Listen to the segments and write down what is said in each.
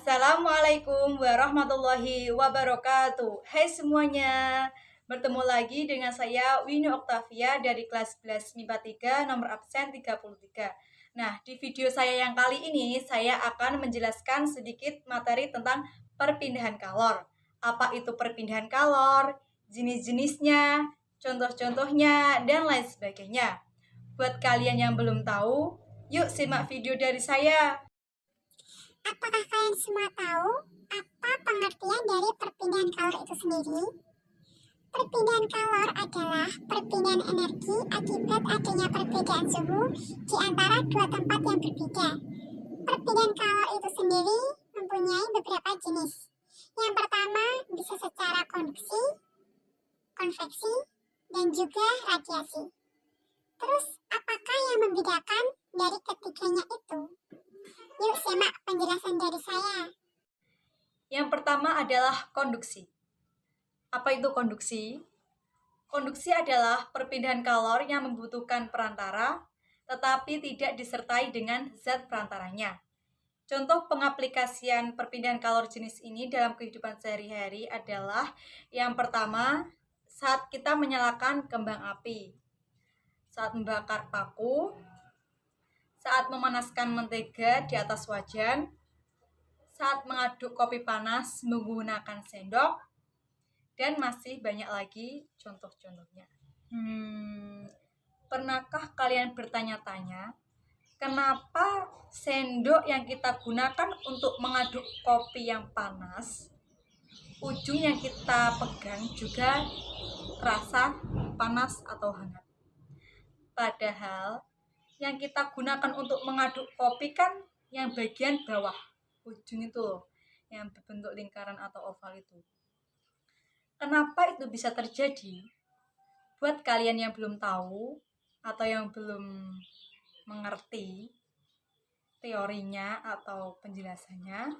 Assalamualaikum warahmatullahi wabarakatuh. Hai semuanya, bertemu lagi dengan saya Winnie Oktavia dari kelas 11 MIPA 3 nomor absen 33. Nah, di video saya yang kali ini saya akan menjelaskan sedikit materi tentang perpindahan kalor. Apa itu perpindahan kalor, jenis-jenisnya, contoh-contohnya, dan lain sebagainya. Buat kalian yang belum tahu, yuk simak video dari saya. Apakah kalian semua tahu apa pengertian dari perpindahan kalor itu sendiri? Perpindahan kalor adalah perpindahan energi akibat adanya perbedaan suhu di antara dua tempat yang berbeda. Perpindahan kalor itu sendiri mempunyai beberapa jenis. Yang pertama bisa secara konduksi, konveksi, dan juga radiasi. Terus, apakah yang membedakan dari ketiganya itu? Yuk simak penjelasan dari saya. Yang pertama adalah konduksi. Apa itu konduksi? Konduksi adalah perpindahan kalor yang membutuhkan perantara, tetapi tidak disertai dengan zat perantaranya. Contoh pengaplikasian perpindahan kalor jenis ini dalam kehidupan sehari-hari adalah yang pertama, saat kita menyalakan kembang api, saat membakar paku, saat memanaskan mentega di atas wajan, saat mengaduk kopi panas menggunakan sendok, dan masih banyak lagi contoh-contohnya. Pernahkah kalian bertanya-tanya, kenapa sendok yang kita gunakan untuk mengaduk kopi yang panas, ujung yang kita pegang juga terasa panas atau hangat? Padahal yang kita gunakan untuk mengaduk kopi kan yang bagian bawah, ujung itu loh, yang berbentuk lingkaran atau oval itu. Kenapa itu bisa terjadi? Buat kalian yang belum tahu atau yang belum mengerti teorinya atau penjelasannya,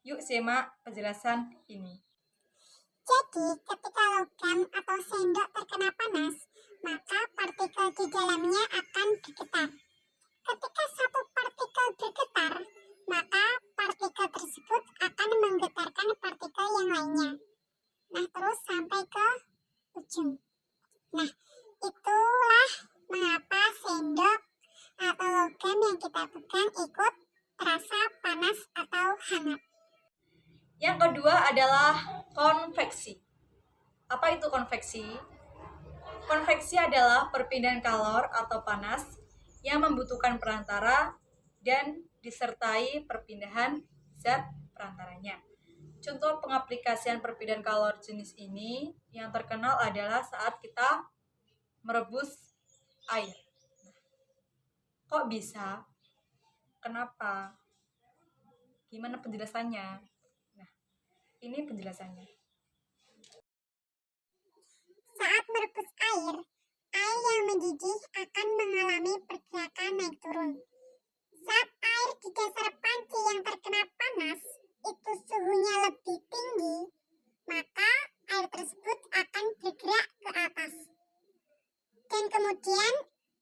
yuk simak penjelasan ini. Jadi, ketika logam atau sendok terkena panas, maka partikel di dalamnya akan bergetar. Ketika satu partikel bergetar, maka partikel tersebut akan menggetarkan partikel yang lainnya. Nah, terus sampai ke ujung. Nah, itulah mengapa sendok atau logam yang kita pegang ikut terasa panas atau hangat. Yang kedua adalah konveksi. Apa itu konveksi? Konveksi adalah perpindahan kalor atau panas yang membutuhkan perantara dan disertai perpindahan zat perantaranya. Contoh pengaplikasian perpindahan kalor jenis ini yang terkenal adalah saat kita merebus air. Kok bisa? Kenapa? Gimana penjelasannya? Nah, ini penjelasannya. Saat merebus air yang mendidih akan mengalami pergerakan naik turun. Saat air di dasar panci yang terkena panas itu suhunya lebih tinggi, maka air tersebut akan bergerak ke atas. Dan kemudian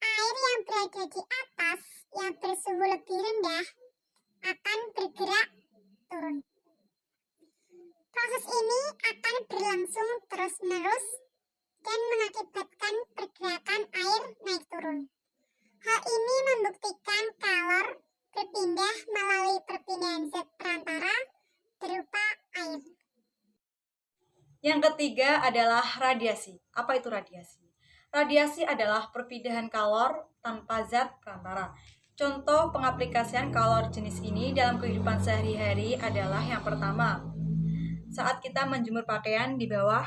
air yang berada di atas yang bersuhu lebih rendah akan bergerak turun. Proses ini akan berlangsung terus-menerus dan mengakibatkan pergerakan air naik turun. Hal ini membuktikan kalor berpindah melalui perpindahan zat perantara berupa air. Yang ketiga adalah radiasi. Apa itu radiasi? Radiasi adalah perpindahan kalor tanpa zat perantara. Contoh pengaplikasian kalor jenis ini dalam kehidupan sehari-hari adalah yang pertama, saat kita menjemur pakaian di bawah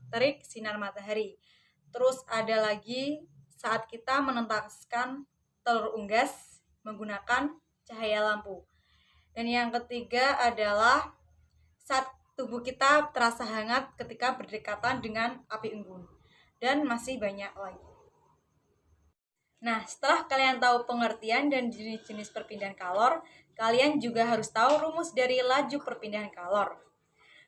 terik sinar matahari. Terus ada lagi saat kita menentaskan telur unggas menggunakan cahaya lampu. Dan yang ketiga adalah saat tubuh kita terasa hangat ketika berdekatan dengan api unggun. Dan masih banyak lagi. Nah, setelah kalian tahu pengertian dan jenis-jenis perpindahan kalor, kalian juga harus tahu rumus dari laju perpindahan kalor.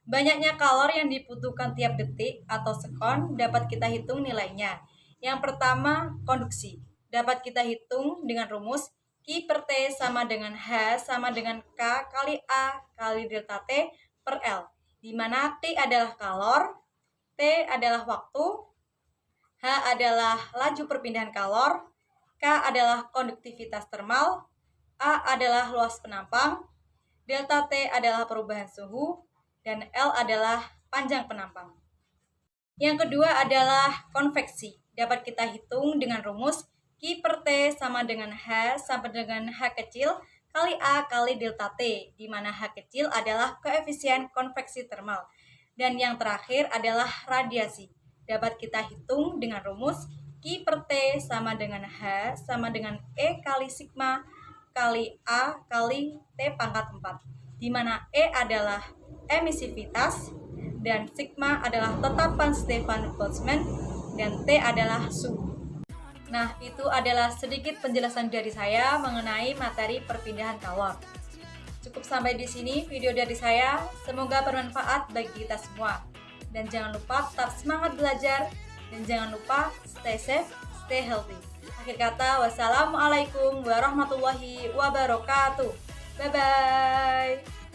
Banyaknya kalor yang dibutuhkan tiap detik atau sekon dapat kita hitung nilainya. Yang pertama, konduksi. Dapat kita hitung dengan rumus Q per T sama dengan H sama dengan K kali A kali delta T per L, di mana T adalah kalor, T adalah waktu, H adalah laju perpindahan kalor, K adalah konduktivitas termal, A adalah luas penampang, delta T adalah perubahan suhu, dan L adalah panjang penampang. Yang kedua adalah konveksi. Dapat kita hitung dengan rumus Q per T sama dengan H sama dengan H kecil kali A kali delta T, di mana H kecil adalah koefisien konveksi termal. Dan yang terakhir adalah radiasi. Dapat kita hitung dengan rumus Q per T sama dengan H sama dengan E kali sigma kali A kali T pangkat 4, di mana E adalah emisivitas dan sigma adalah tetapan Stefan Boltzmann dan T adalah suhu. Nah, itu adalah sedikit penjelasan dari saya mengenai materi perpindahan kalor. Cukup sampai di sini video dari saya. Semoga bermanfaat bagi kita semua. Dan jangan lupa tetap semangat belajar dan jangan lupa stay safe, stay healthy. Akhir kata, wassalamualaikum warahmatullahi wabarakatuh. Bye bye.